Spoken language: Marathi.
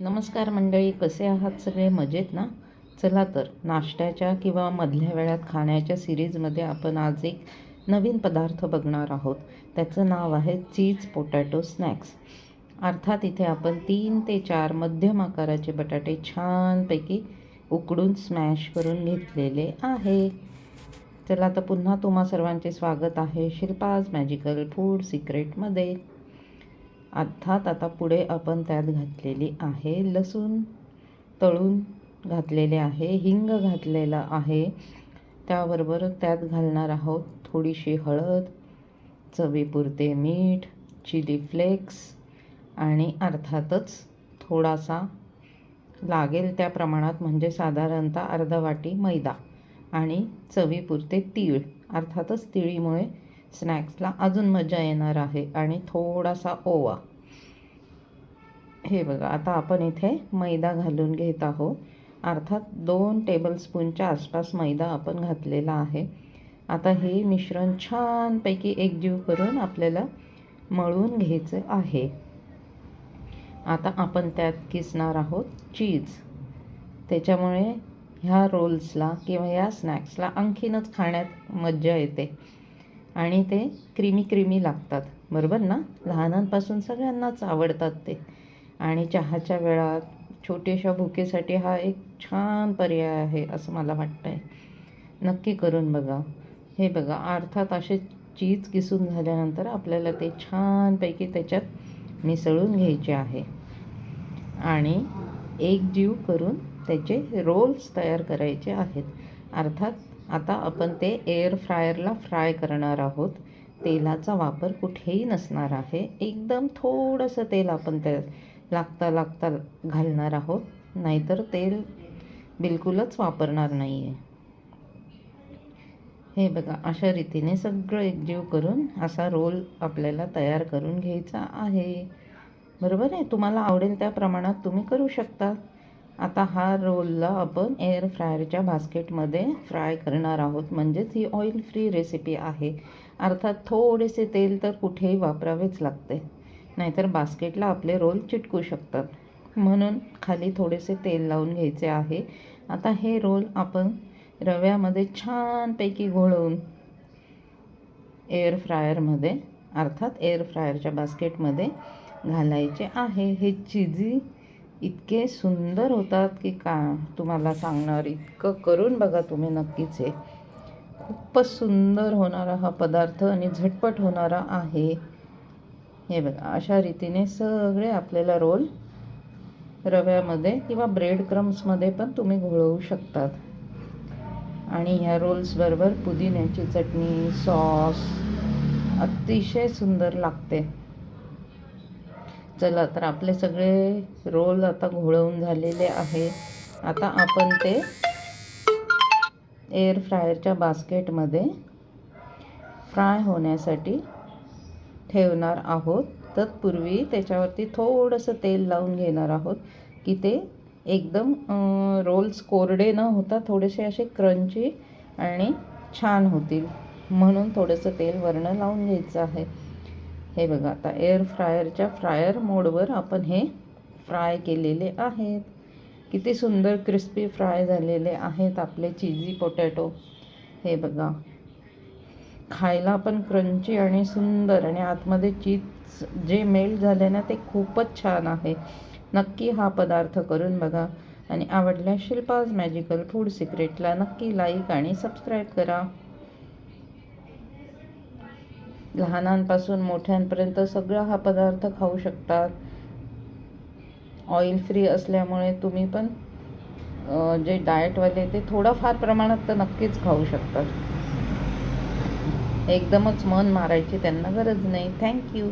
नमस्कार मंडळी, कसे आहात सगळे? मजेत ना? चला तर नाश्त्याच्या किंवा मधल्या वेळात खाण्याच्या सिरीजमध्ये आपण आज एक नवीन पदार्थ बघणार आहोत. त्याचं नाव आहे चीज पोटॅटो स्नॅक्स. अर्थात इथे आपण 3 ते 4 मध्यम आकाराचे बटाटे छानपैकी उकडून स्मॅश करून घेतलेले आहे. चला तर पुन्हा तुम्हा सर्वांचे स्वागत आहे शिल्पाज मॅजिकल फूड सिक्रेटमध्ये. अर्थात आता पुढे आपण त्यात घातलेली आहे लसूण तळून घातलेले आहे, हिंग घातलेला आहे, त्याबरोबर त्यात घालणार आहोत थोडीशी हळद, चवीपुरते मीठ, चिली फ्लेक्स आणि अर्थातच थोडासा लागेल त्या प्रमाणात म्हणजे साधारणतः अर्धा वाटी मैदा आणि चवीपुरते तीळ. अर्थातच तिळीमुळे स्नॅक्सला अजून मजा येणार आहे आणि थोडासा ओवा. हे बघा, आता आपण इथे मैदा घालून घेत आहोत. अर्थात 2 टेबलस्पूनच्या आसपास मैदा आपण घातलेला आहे. आता हे मिश्रण छानपैकी एकजीव करून आपल्याला मळून घ्यायचं आहे. आता आपण त्यात किसणार आहोत चीज. त्याच्यामुळे ह्या रोल्सला किंवा या स्नॅक्सला आणखीनच खाण्यात मज्जा येते आणि ते क्रीमी लागतात, बरोबर ना? लहानांपासून सगळ्यांनाच आवडतात ते. आणि चहाच्या वेळात छोट्याशा भुकेसाठी हा एक छान पर्याय आहे असं मला वाटतं आहे. नक्की करून बघा. हे बघा, अर्थात असे चीज किसून झाल्यानंतर आपल्याला ते छानपैकी त्याच्यात मिसळून घ्यायचे आहे आणि एकजीव करून त्याचे रोल्स तयार करायचे आहेत. अर्थात आता आपण ते एअर फ्रायरला फ्राय करणार आहोत. तेलाचा वापर कुठेही नसणार आहे. एकदम थोडंसं तेल आपण त्यात लागता घालणार आहोत, नाहीतर तेल बिलकुलच वापरणार नाही आहे. हे बघा, अशा रीतीने सगळं एकजीव करून असा रोल आपल्याला तयार करून घ्यायचा आहे, बरोबर आहे? तुम्हाला आवडेल त्या प्रमाणात तुम्ही करू शकता. आता हा रोलला आपण एअर फ्रायरच्या बास्केटमध्ये फ्राय करणार आहोत. म्हणजेच ही ऑइल फ्री रेसिपी आहे. अर्थात थोडेसे तेल तर कुठेही वापरावेच लागते, नाहीतर बास्केटला आपले रोल चिटकू शकतात. म्हणून खाली थोडेसे तेल लावून घ्यायचे आहे. आता हे रोल आपण रव्यामध्ये छानपैकी घोळवून एअर फ्रायरमध्ये, अर्थात एअर फ्रायरच्या बास्केटमध्ये घालायचे आहे. हे चीजी इतके सुंदर होतात की का तुम्हाला सांगणार. इतकं करून बघा तुम्ही नक्कीच. हे खूपच सुंदर होणारा हा पदार्थ आणि झटपट होणारा आहे. हे बघा, अशा रीतीने सगळे आपल्याला रोल रव्यामध्ये किंवा ब्रेड क्रम्समध्ये पण तुम्ही घोळवू शकतात. आणि ह्या रोल्सबरोबर पुदिन्याची चटणी, सॉस अतिशय सुंदर लागते. चला तर आपले सगळे रोल आता घोळवून झालेले आहे. आता आपण ते एअर फ्रायरच्या बास्केटमध्ये फ्राय होण्यासाठी ठेवणार आहोत. तत्पूर्वी त्याच्यावरती थोडंसं तेल लावून घेणार आहोत की ते एकदम रोल्स कोरडे न होता थोडेसे असे क्रंची आणि छान होतील, म्हणून थोडंसं तेल वरनं लावून घ्यायचं आहे. हे बघा, आता एअर फ्रायरच्या फ्रायर मोडवर आपण हे फ्राय केलेले आहेत. किती सुंदर क्रिस्पी फ्राय झालेले आहेत आपले चीजी पोटॅटो. हे बघा, खायला पण क्रंची आणि सुंदर, आणि आतमध्ये चीज जे मेल्ट झाले ना ते खूपच छान आहे. नक्की हा पदार्थ करून बघा आणि आवडल्यास शिल्पाज मॅजिकल फूड सिक्रेटला नक्की लाईक आणि सबस्क्राईब करा. लहानांपासून मोठ्यांपर्यंत सगळं हा पदार्थ खाऊ शकतात. ऑइल फ्री असल्यामुळे तुम्ही पण जे डाएटवाले ते थोडंफार प्रमाणात तर नक्कीच खाऊ शकतात. एकदमच मन मारायची त्यांना गरज नाही. थँक्यू.